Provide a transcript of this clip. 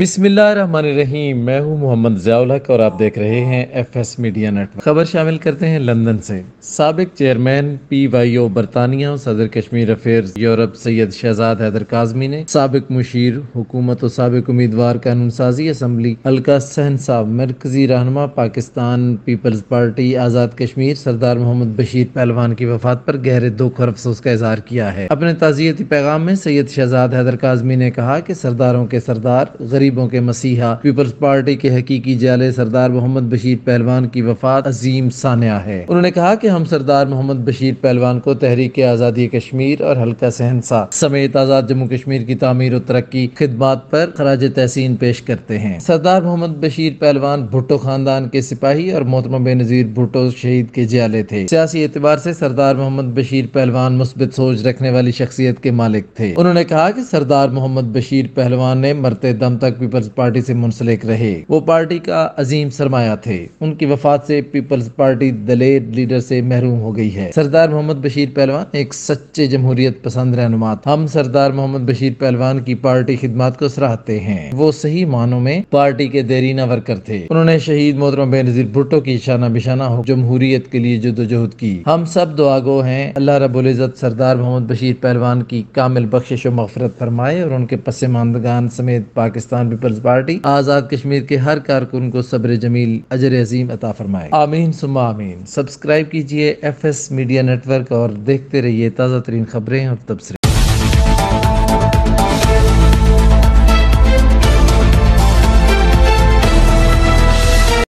बिस्मिल्लाहिर्रहमानिर्रहीम। मैं हूं मोहम्मद ज़ियाउल हक और आप देख रहे हैं एफएस मीडिया नेटवर्क। खबर शामिल करते हैं लंदन से। साबिक चेयरमैन PYO बरतानिया और सदर कश्मीर अफेयर्स यूरोप सैयद शहजाद हैदर काज़मी ने साबिक मुशीर हुकूमत और साबिक उम्मीदवार कानून साजी असम्बली हल्का सहनसा मरकजी रहनुमा पाकिस्तान पीपल्स पार्टी आज़ाद कश्मीर सरदार मोहम्मद बशीर पहलवान की वफात पर गहरे दुख और अफसोस का इजहार किया है। अपने ताज़ियती पैगाम में सैयद शहजाद हैदर काज़मी ने कहा कि सरदारों के सरदार गरीबों के मसीहा पीपल्स पार्टी के हकीकी जाले सरदार मोहम्मद बशीर पहलवान की वफात अजीम सानिया है। उन्होंने कहा कि हम सरदार मोहम्मद बशीर पहलवान को तहरीक आज़ादी कश्मीर और हल्का सहनसा समेत आज़ाद जम्मू कश्मीर की तामीर और तरक्की खिदमात पर खराज तहसीन पेश करते हैं। सरदार मोहम्मद बशीर पहलवान भुट्टो खानदान के सिपाही और मोहतरमा बेनज़ीर भुट्टो शहीद के जाले थे। सियासी एतबार से सरदार मोहम्मद बशीर पहलवान मुस्बित सोच रखने वाली शख्सियत के मालिक थे। उन्होंने कहा कि सरदार मोहम्मद बशीर पहलवान ने मरते दम तक पीपल्स पार्टी से मुंसलिक रहे। वो पार्टी का अजीम सरमाया थे। उनकी वफात से पीपल्स पार्टी दलेर लीडर से महरूम हो गई है। सरदार मोहम्मद बशीर पहलवान एक सच्चे जमहूरियत पसंद रहनुमा थे। हम सरदार मोहम्मद बशीर पहलवान की पार्टी खिदमत को सराहते हैं। वो सही मानों में पार्टी के देरीना वर्कर थे। उन्होंने शहीद मोहतरमा बेनज़ीर भुट्टो की शाना बिशाना हो जमहूरियत के लिए जदोजहद की। हम सब दुआगो हैं अल्लाह रब्बुल इज़्ज़त सरदार मोहम्मद बशीर पहलवान की कामिल बख्शिश और मग़फ़िरत फरमाए और उनके पसमानदगान समेत पाकिस्तान पीपल्स पार्टी आज़ाद कश्मीर के हर कारकुन को सब्र जमील अजर अजीम अता फरमाए। आमीन सुम्मा आमीन। सब्सक्राइब कीजिए FS मीडिया नेटवर्क और देखते रहिए ताज़ा तरीन खबरें और तबसरे।